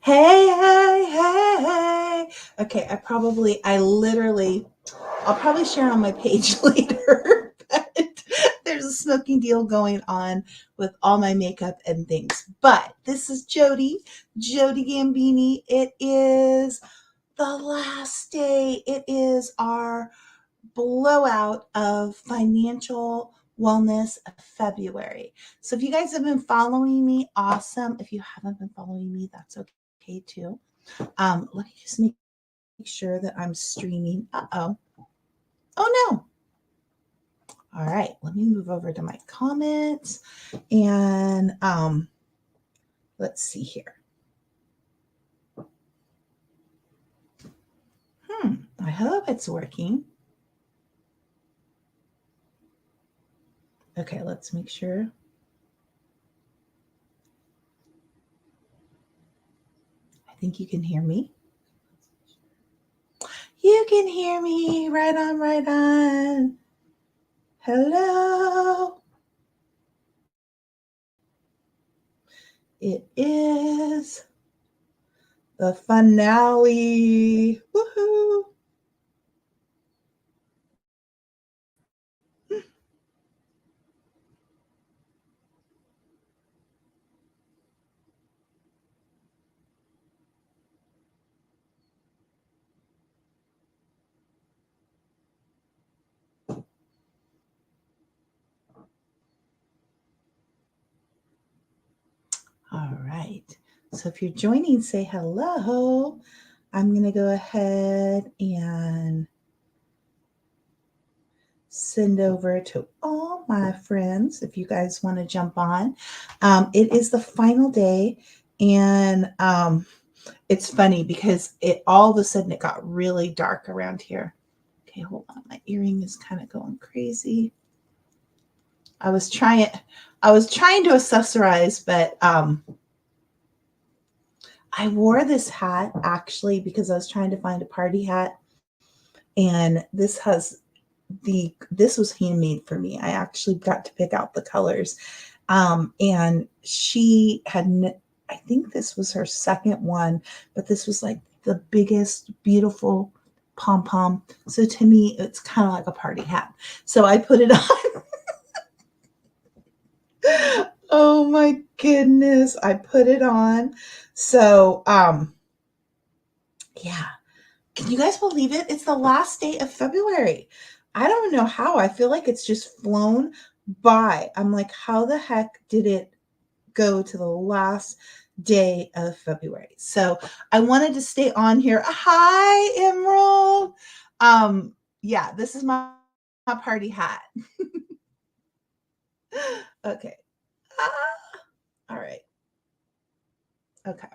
Hey. Okay, I'll probably share on my page later, but there's a smoking deal going on with all my makeup and things. But this is Jody Gambini. It is the last day. It is our blowout of financial wellness of February. So if you guys have been following me, awesome. If you haven't been following me, that's okay too. Let me just make sure that I'm streaming. Oh no. All right, let me move over to my comments and let's see here. I hope it's working. Okay, let's make sure. I think you can hear me. You can hear me. Right on. Hello. It is the finale. Woohoo. All right. So if you're joining, say hello. I'm going to go ahead and send over to all my friends if you guys want to jump on. It is the final day, and it's funny because it all of a sudden it got really dark around here. Okay, hold on. My earring is kind of going crazy. I was trying to accessorize, but I wore this hat actually because I was trying to find a party hat, and this was handmade for me. I actually got to pick out the colors, and she had. I think this was her second one, but this was like the biggest, beautiful pom pom. So to me, it's kind of like a party hat. So I put it on. Oh my goodness. I put it on. So, yeah. Can you guys believe it? It's the last day of February. I don't know how. I feel like it's just flown by. I'm like, how the heck did it go to the last day of February? So I wanted to stay on here. Hi, Emerald. Yeah, this is my party hat. Okay. All right. Okay.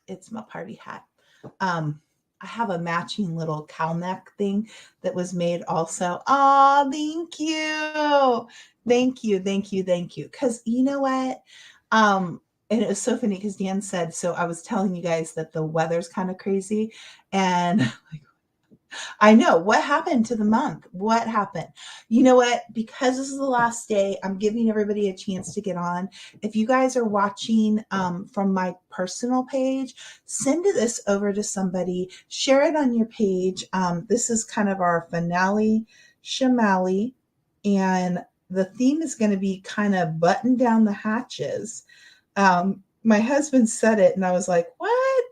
It's my party hat. I have a matching little cow neck thing that was made also. Oh, thank you. Thank you. Because you know what? And it was so funny because Dan said, so I was telling you guys that the weather's kind of crazy. And like, I know. What happened to the month? What happened? You know what? Because this is the last day, I'm giving everybody a chance to get on. If you guys are watching from my personal page, send this over to somebody, share it on your page. This is kind of our finale shamali, and the theme is going to be kind of button down the hatches. My husband said it, and I was like, what?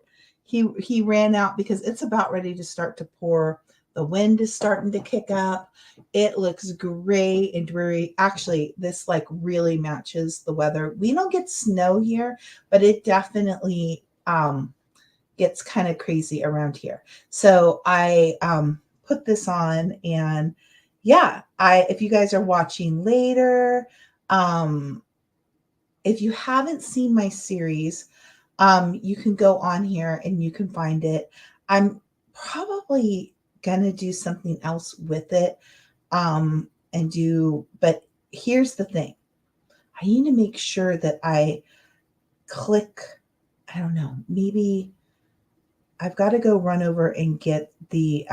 He ran out because it's about ready to start to pour. The wind is starting to kick up. It looks gray and dreary. Actually, this like really matches the weather. We don't get snow here, but it definitely gets kind of crazy around here. So I put this on, and yeah, if you guys are watching later, if you haven't seen my series, you can go on here and you can find it. I'm probably gonna do something else with it, but here's the thing. I need to make sure that I click, I don't know, maybe I've got to go run over and get the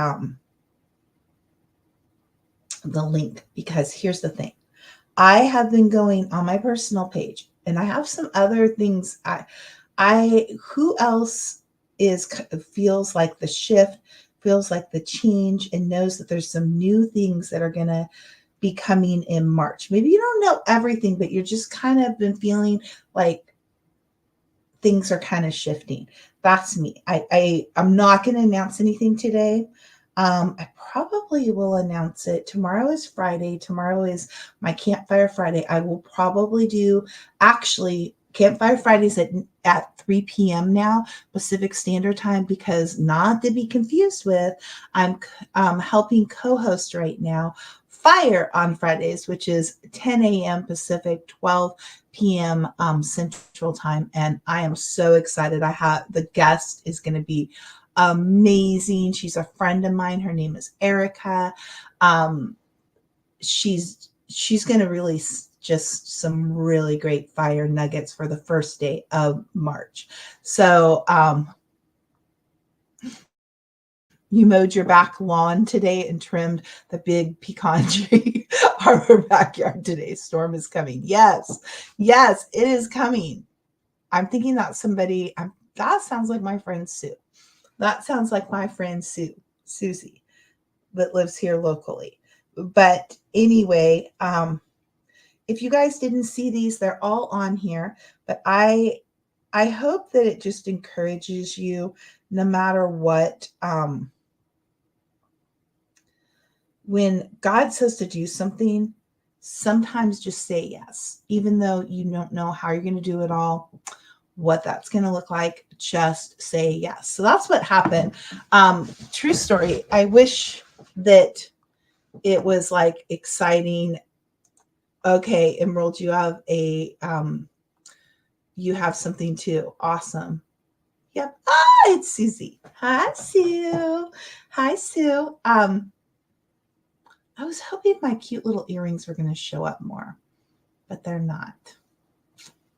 link, because here's the thing. I have been going on my personal page, and I have some other things. I who else feels like the shift, feels like the change, and knows that there's some new things that are going to be coming in March? Maybe you don't know everything, but you're just kind of been feeling like things are kind of shifting. That's me. I'm not going to announce anything today. I probably will announce it. Tomorrow is Friday. Tomorrow is my Campfire Friday. I will probably do, actually, Campfire Fridays at 3 p.m. now, Pacific Standard Time, because not to be confused with, I'm helping co-host right now Fire on Fridays, which is 10 a.m. Pacific, 12 p.m. Central Time. And I am so excited. The guest is going to be amazing. She's a friend of mine. Her name is Erica. She's going to release just some really great fire nuggets for the first day of March. So you mowed your back lawn today and trimmed the big pecan tree. Our backyard today. Storm is coming. Yes, it is coming. I'm thinking that that sounds like my friend Sue. That sounds like my friend Susie, that lives here locally. But anyway, if you guys didn't see these, they're all on here. But I hope that it just encourages you, no matter what. When God says to do something, sometimes just say yes, even though you don't know how you're going to do it all, what that's going to look like. Just say yes. So that's what happened. True story. I wish that it was like exciting. Okay, Emerald, you have you have something too. Awesome. Yep. It's Susie. Hi, Sue. Hi, Sue. I was hoping my cute little earrings were going to show up more, but they're not.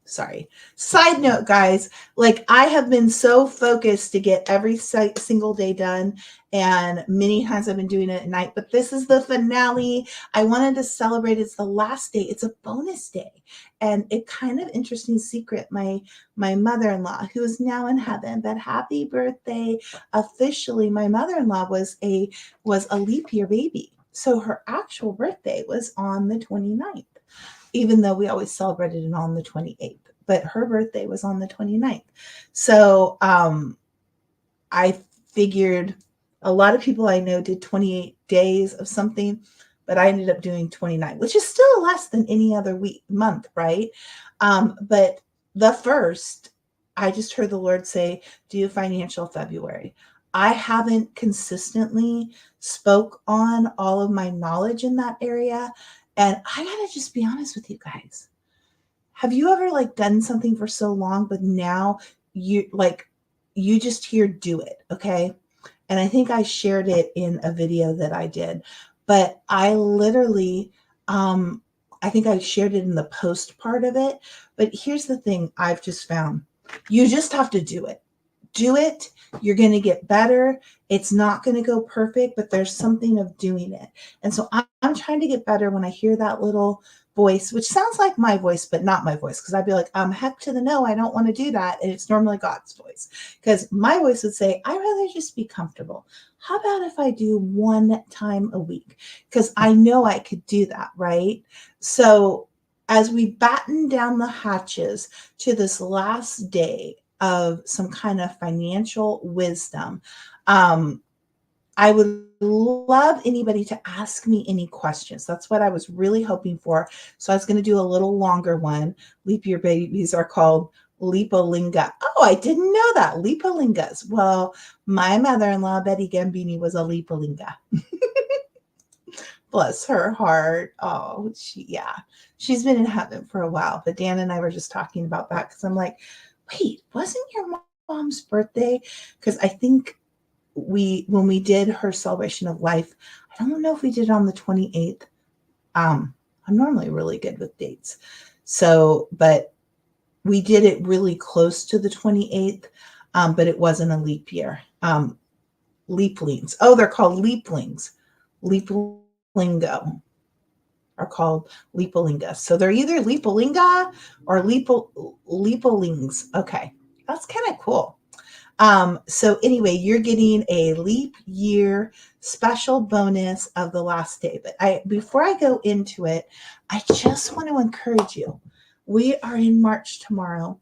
Sorry. Side note, guys, like I have been so focused to get every single day done, and many times I've been doing it at night, but this is the finale. I wanted to celebrate. It's the last day. It's a bonus day. And a kind of interesting secret, my mother-in-law, who is now in heaven, but happy birthday. Officially, my mother-in-law was a leap year baby. So her actual birthday was on the 29th. Even though we always celebrated it on the 28th, but her birthday was on the 29th. So I figured a lot of people I know did 28 days of something, but I ended up doing 29, which is still less than any other month, right? But the first, I just heard the Lord say, do financial February. I haven't consistently spoke on all of my knowledge in that area. And I gotta just be honest with you guys. Have you ever like done something for so long, but now you just hear do it, okay? And I think I shared it in a video that I did, but I literally, I think I shared it in the post part of it. But here's the thing I've just found. You just have to do it. Do it. You're going to get better. It's not going to go perfect, but there's something of doing it. And so I'm trying to get better when I hear that little voice, which sounds like my voice, but not my voice. Because I'd be like, heck to the no, I don't want to do that. And it's normally God's voice. Because my voice would say, I'd rather just be comfortable. How about if I do one time a week? Because I know I could do that, right? So as we batten down the hatches to this last day of some kind of financial wisdom, I would love anybody to ask me any questions. That's what I was really hoping for. So I was going to do a little longer one. Leap year babies are called Leapolinga. Oh, I didn't know that. Leapolingas. Well, my mother-in-law, Betty Gambini, was a Leapolinga. Bless her heart. Oh, she's been in heaven for a while. But Dan and I were just talking about that because I'm like, wait, wasn't your mom's birthday? Because I think when we did her celebration of life, I don't know if we did it on the 28th. I'm normally really good with dates. So, but we did it really close to the 28th, but it wasn't a leap year. Leaplings. Oh, they're called leaplings. Leaplingo are called Leapolinga. So they're either Leapolinga or Leapoling's. Okay. That's kind of cool. So anyway, you're getting a leap year special bonus of the last day. But before I go into it, I just want to encourage you. We are in March tomorrow.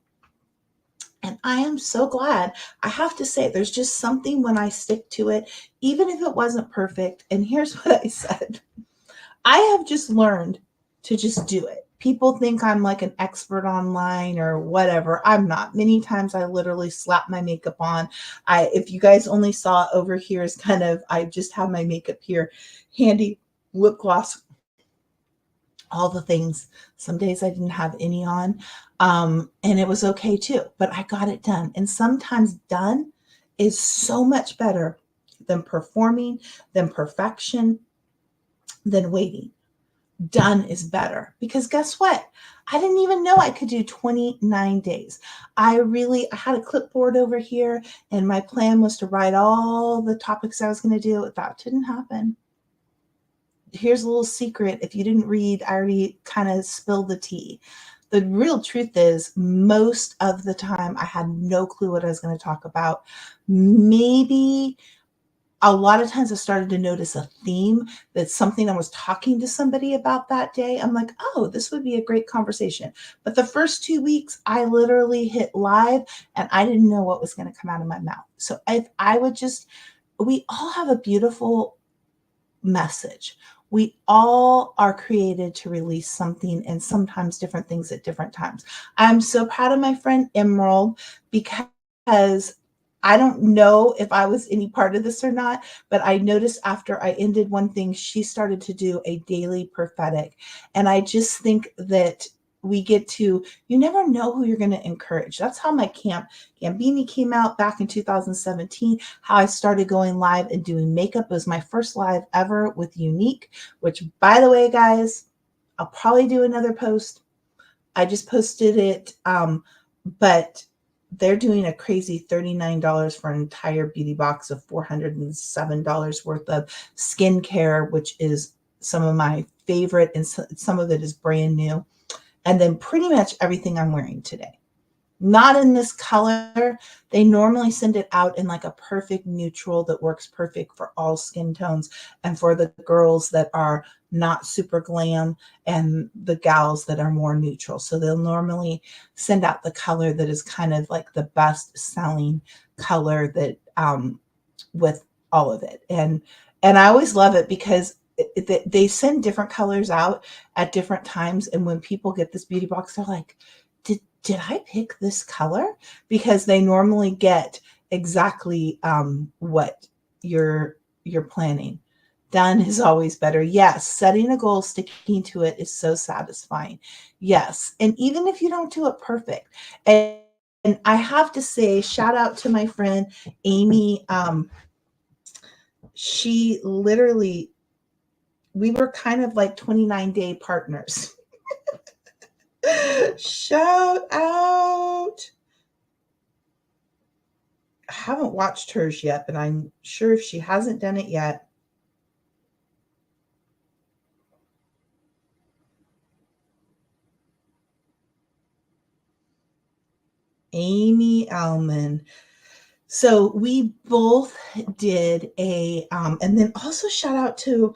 And I am so glad. I have to say, there's just something when I stick to it, even if it wasn't perfect. And here's what I said: I have just learned to just do it. People think I'm like an expert online or whatever. I'm not. Many times I literally slap my makeup on. If you guys only saw over here is kind of, I just have my makeup here handy, lip gloss, all the things. Some days I didn't have any on. And it was okay too, but I got it done. And sometimes done is so much better than performing, than perfection, than waiting. Done is better, because guess what? I didn't even know I could do 29 days. I had a clipboard over here and my plan was to write all the topics I was going to do. That didn't happen. Here's a little secret. If you didn't read, I already kind of spilled the tea. The real truth is, most of the time I had no clue what I was going to talk about. Maybe a lot of times I started to notice a theme, that's something I was talking to somebody about that day. I'm like, oh, this would be a great conversation. But the first 2 weeks, I literally hit live and I didn't know what was going to come out of my mouth. So if I would just, we all have a beautiful message. We all are created to release something, and sometimes different things at different times. I'm so proud of my friend Emerald, because I don't know if I was any part of this or not, but I noticed after I ended one thing, she started to do a daily prophetic. And I just think that we get to, you never know who you're going to encourage. That's how my camp Gambini came out back in 2017, how I started going live and doing makeup. It was my first live ever with Unique, which, by the way, guys, I'll probably do another post. I just posted it, but they're doing a crazy $39 for an entire beauty box of $407 worth of skincare, which is some of my favorite, and some of it is brand new. And then pretty much everything I'm wearing today. Not in this color. They normally send it out in like a perfect neutral that works perfect for all skin tones, and for the girls that are not super glam and the gals that are more neutral. So they'll normally send out the color that is kind of like the best selling color, that with all of it. And I always love it because they send different colors out at different times. And when people get this beauty box, they're like, did I pick this color? Because they normally get exactly what you're planning. Done is always better. Yes, setting a goal, sticking to it is so satisfying. Yes, and even if you don't do it perfect. And I have to say, shout out to my friend Amy. She literally, we were kind of like 29-day partners. Shout out. I haven't watched hers yet, but I'm sure if she hasn't done it yet. Amy Alman. So we both did a, and then also shout out to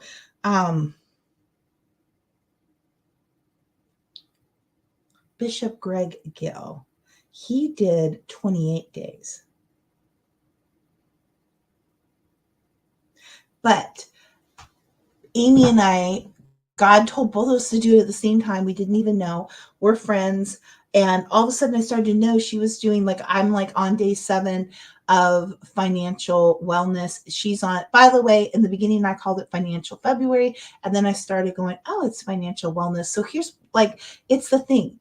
Bishop Greg Gill. He did 28 days. But Amy and I, God told both of us to do it at the same time. We didn't even know. We're friends. And all of a sudden I started to know she was doing, like, I'm like on day 7 of financial wellness. She's on, by the way, in the beginning, I called it Financial February. And then I started going, oh, it's financial wellness. So here's like, it's the thing.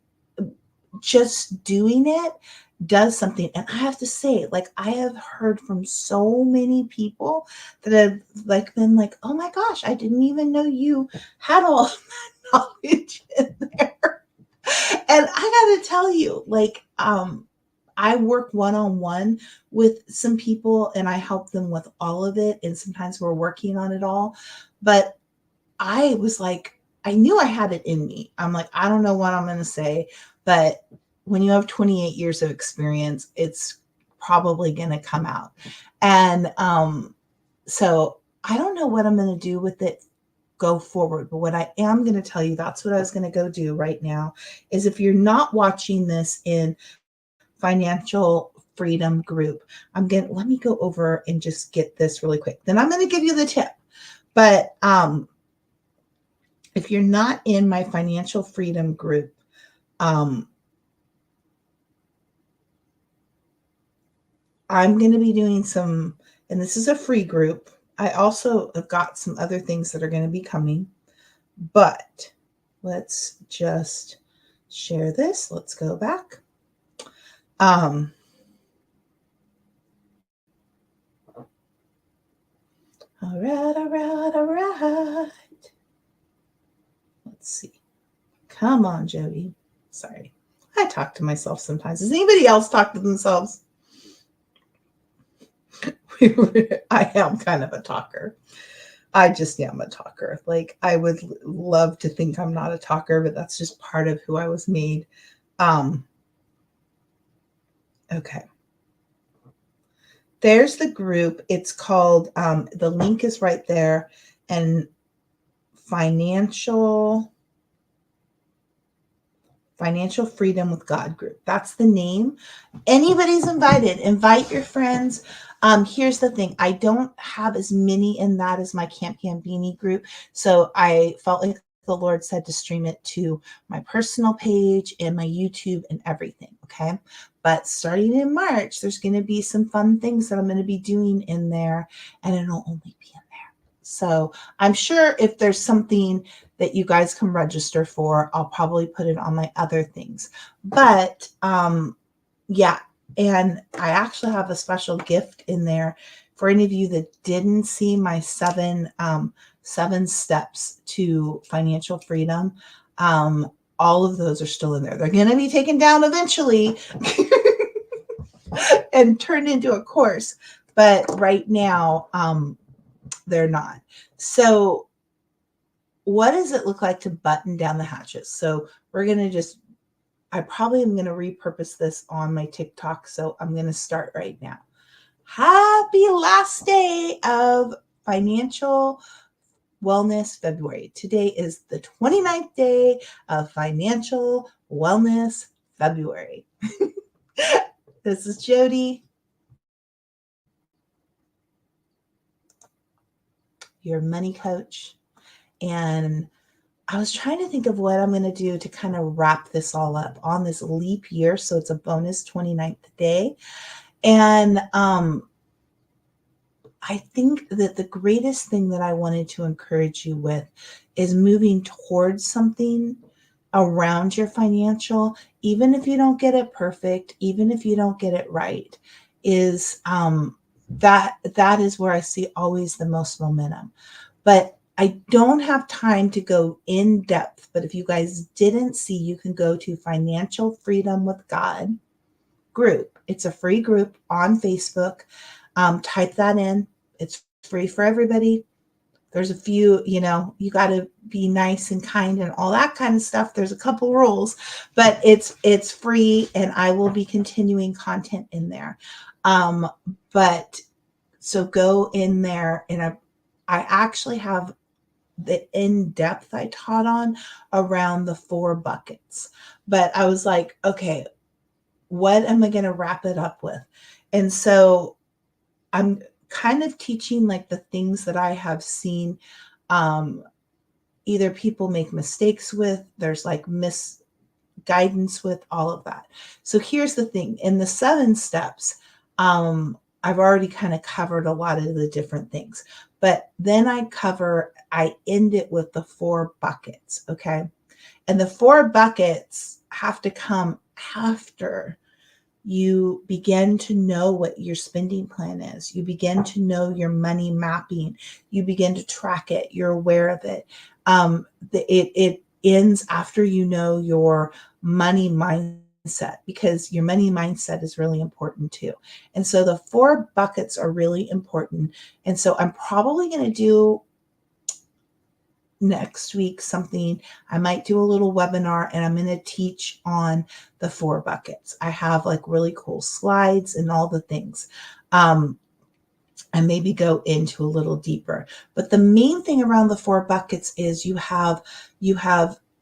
Just doing it does something. And I have to say, like, I have heard from so many people that have like been like, oh my gosh, I didn't even know you had all that knowledge in there. And I gotta tell you, like, I work one-on-one with some people and I help them with all of it. And sometimes we're working on it all. But I was like, I knew I had it in me. I'm like, I don't know what I'm gonna say, but when you have 28 years of experience, it's probably going to come out. And so I don't know what I'm going to do with it go forward, but what I am going to tell you, that's what I was going to go do right now, is if you're not watching this in financial freedom group, let me go over and just get this really quick. Then I'm going to give you the tip. But if you're not in my financial freedom group, I'm going to be doing some, and this is a free group. I also have got some other things that are going to be coming, but let's just share this. Let's go back. All right. Let's see. Come on, Jody. Sorry. I talk to myself sometimes. Does anybody else talk to themselves? I am kind of a talker. I just am a talker. Like, I would love to think I'm not a talker, but that's just part of who I was made. Okay. There's the group. It's called, the link is right there, and Financial Freedom with God group. That's the name. Anybody's invited. Invite your friends. Here's the thing. I don't have as many in that as my Camp Gambini group. So I felt like the Lord said to stream it to my personal page and my YouTube and everything. Okay. But starting in March, there's going to be some fun things that I'm going to be doing in there, and it'll only be in there. So I'm sure if there's something that you guys can register for, I'll probably put it on my other things. But yeah, and I actually have a special gift in there for any of you that didn't see my seven steps to financial freedom. All of those are still in there. They're going to be taken down eventually and turned into a course, but right now they're not. So what does it look like to button down the hatches? So we're going to I probably am going to repurpose this on my TikTok. So I'm going to start right now. Happy last day of Financial Wellness February. Today is the 29th day of Financial Wellness February. This is Jody, your money coach. And I was trying to think of what I'm going to do to kind of wrap this all up on this leap year. So it's a bonus 29th day. And I think that the greatest thing that I wanted to encourage you with is moving towards something around your financial, even if you don't get it perfect, even if you don't get it right, is that is where I see always the most momentum. But I don't have time to go in depth, but if you guys didn't see, you can go to Financial Freedom with God group. It's a free group on Facebook. Type that in. It's free for everybody. There's a few, you got to be nice and kind and all that kind of stuff. There's a couple rules, but it's free, and I will be continuing content in there. But so go in there, and I actually have the in-depth I taught on around the 4 buckets. But I was like, okay, what am I going to wrap it up with? And so I'm kind of teaching like the things that I have seen either people make mistakes with, there's like misguidance with, all of that. So here's the thing. In the 7 steps, I've already kind of covered a lot of the different things. But then I end it with the 4 buckets, okay? And the 4 buckets have to come after you begin to know what your spending plan is. You begin to know your money mapping. You begin to track it. You're aware of it. It ends after you know your money mindset, because your money mindset is really important too. And so the 4 buckets are really important. And so I'm probably going to do next week something, I might do a little webinar and I'm going to teach on the 4 buckets. I have like really cool slides and all the things. And maybe go into a little deeper. But the main thing around the 4 buckets is you have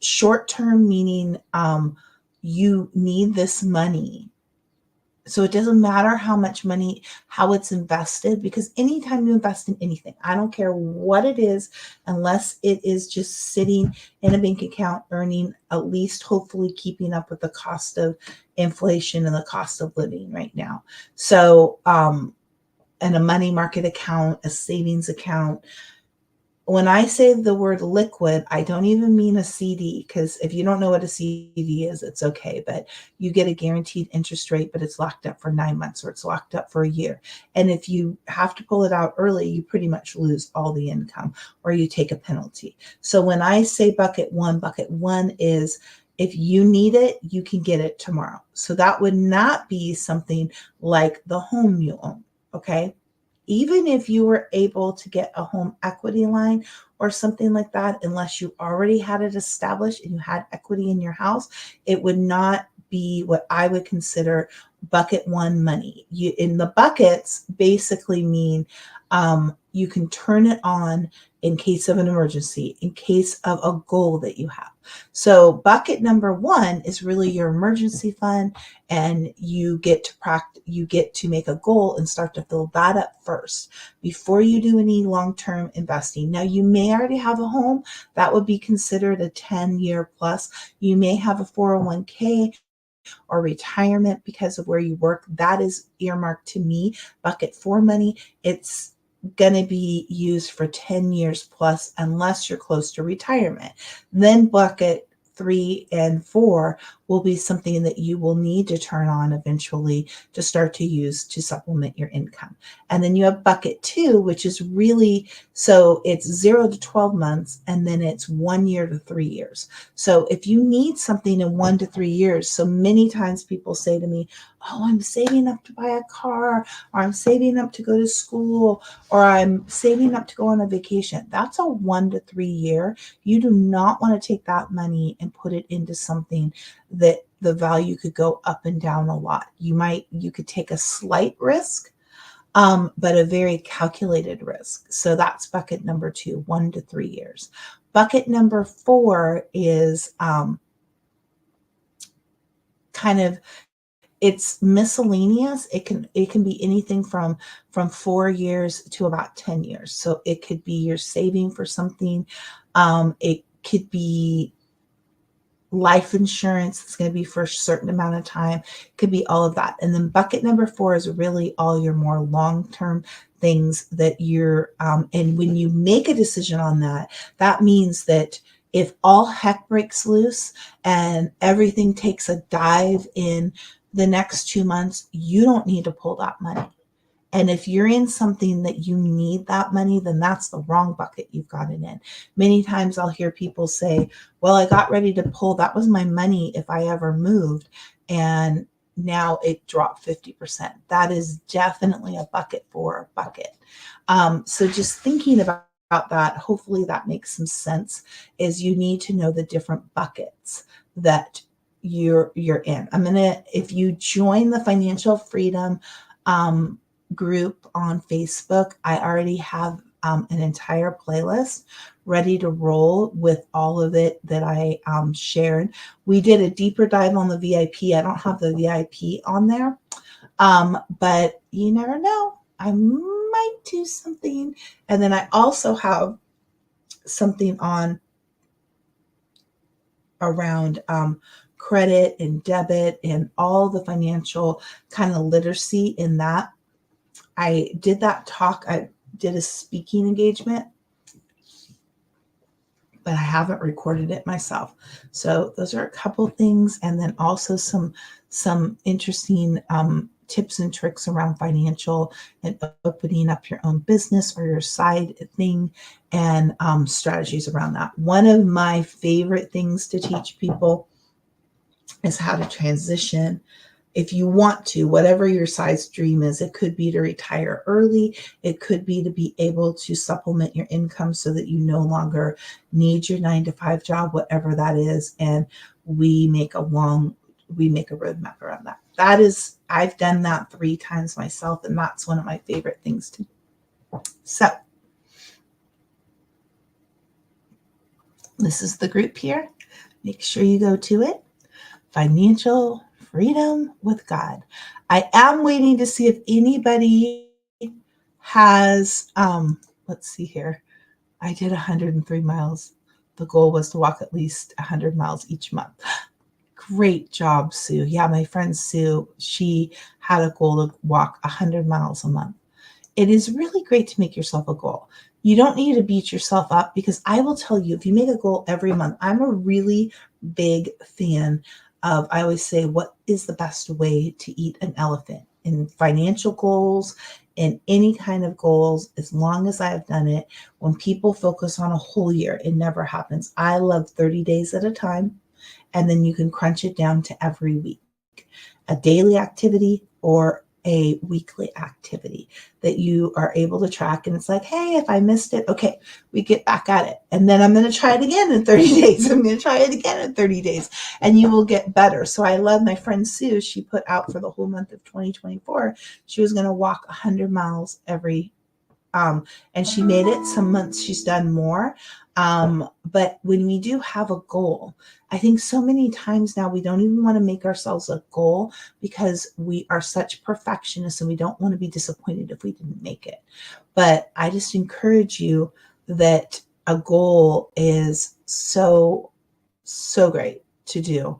short term, meaning you need this money. So it doesn't matter how much money, how it's invested, because anytime you invest in anything, I don't care what it is, unless it is just sitting in a bank account, earning at least hopefully keeping up with the cost of inflation and the cost of living right now. So, and a money market account, a savings account. When I say the word liquid, I don't even mean a CD, because if you don't know what a CD is, it's okay. But you get a guaranteed interest rate, but it's locked up for 9 months or it's locked up for a year. And if you have to pull it out early, you pretty much lose all the income or you take a penalty. So when I say bucket one is if you need it, you can get it tomorrow. So that would not be something like the home you own. Okay. Even if you were able to get a home equity line or something like that, unless you already had it established and you had equity in your house, it would not be what I would consider bucket one money. You, in the buckets basically mean you can turn it on in case of an emergency, in case of a goal that you have. So bucket number 1 is really your emergency fund, and you get to practice, you get to make a goal and start to fill that up first before you do any long-term investing. Now, you may already have a home. That would be considered a 10-year plus. You may have a 401k or retirement because of where you work. That is earmarked to me. Bucket 4 money, it's going to be used for 10 years plus unless you're close to retirement. Then bucket 3 and 4 will be something that you will need to turn on eventually to start to use to supplement your income. And then you have bucket 2, which is really, so it's 0 to 12 months, and then it's 1 year to 3 years. So if you need something in 1 to 3 years, so many times people say to me, oh, I'm saving up to buy a car, or I'm saving up to go to school, or I'm saving up to go on a vacation. That's a 1 to 3 year. You do not want to take that money and put it into something that the value could go up and down a lot. You could take a slight risk, but a very calculated risk. So that's bucket number 2, 1 to 3 years. Bucket number 4 is kind of, it's miscellaneous. It can be anything from 4 years to about 10 years. So it could be you're saving for something. It could be life insurance. It's going to be for a certain amount of time. It could be all of that. And then bucket number 4 is really all your more long-term things that you're, and when you make a decision on that, that means that if all heck breaks loose and everything takes a dive in the next 2 months, you don't need to pull that money. And if you're in something that you need that money, then that's the wrong bucket you've got it in. Many times I'll hear people say, well, I got ready to pull, that was my money if I ever moved, and now it dropped 50%. That is definitely a bucket 4 bucket. So just thinking about that, hopefully that makes some sense, is you need to know the different buckets that you're in. If you join the Financial Freedom group on Facebook, I already have an entire playlist ready to roll with all of it that I shared. We did a deeper dive on the VIP. I don't have the VIP on there, but you never know. I might do something. And then I also have something on around credit and debit and all the financial kind of literacy in that. I did that talk. I did a speaking engagement, but I haven't recorded it myself. So those are a couple things. And then also some interesting tips and tricks around financial and opening up your own business or your side thing, and strategies around that. One of my favorite things to teach people is how to transition if you want to, whatever your size dream is, it could be to retire early. It could be to be able to supplement your income so that you no longer need your 9-to-5 job, whatever that is. And we make a roadmap around that. That is, I've done that 3 times myself, and that's one of my favorite things to do. So this is the group here. Make sure you go to it. Financial Freedom with God. I am waiting to see if anybody has, let's see here. I did 103 miles. The goal was to walk at least 100 miles each month. Great job, Sue. Yeah, my friend Sue, she had a goal to walk 100 miles a month. It is really great to make yourself a goal. You don't need to beat yourself up, because I will tell you, if you make a goal every month, I'm a really big fan of, I always say, what is the best way to eat an elephant? In financial goals, in any kind of goals, as long as I've done it, when people focus on a whole year, it never happens. I love 30 days at a time, and then you can crunch it down to every week. A daily activity or a weekly activity that you are able to track. And it's like, hey, if I missed it, okay, we get back at it. And then I'm going to try it again in 30 days. I'm going to try it again in 30 days. And you will get better. So I love my friend Sue. She put out for the whole month of 2024, she was going to walk 100 miles every and she made it. Some months she's done more. But when we do have a goal, I think so many times now we don't even want to make ourselves a goal, because we are such perfectionists and we don't want to be disappointed if we didn't make it. But I just encourage you that a goal is so great to do.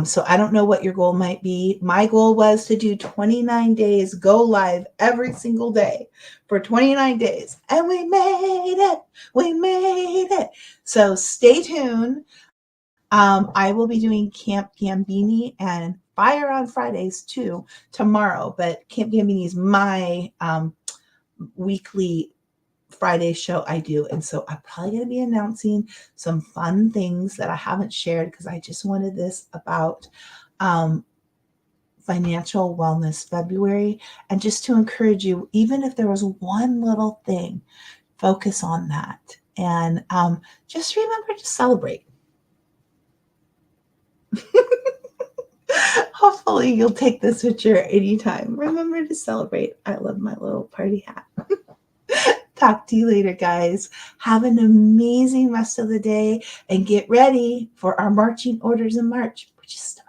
So I don't know what your goal might be. My goal was to do 29 days, go live every single day for 29 days. And we made it. We made it. So stay tuned. I will be doing Camp Gambini and Fire on Fridays too tomorrow. But Camp Gambini is my weekly Friday show I do. And so I'm probably going to be announcing some fun things that I haven't shared, because I just wanted this about Financial Wellness February. And just to encourage you, even if there was one little thing, focus on that. And just remember to celebrate. Hopefully you'll take this with you anytime. Remember to celebrate. I love my little party hat. Talk to you later, guys. Have an amazing rest of the day, and get ready for our marching orders in March. We're just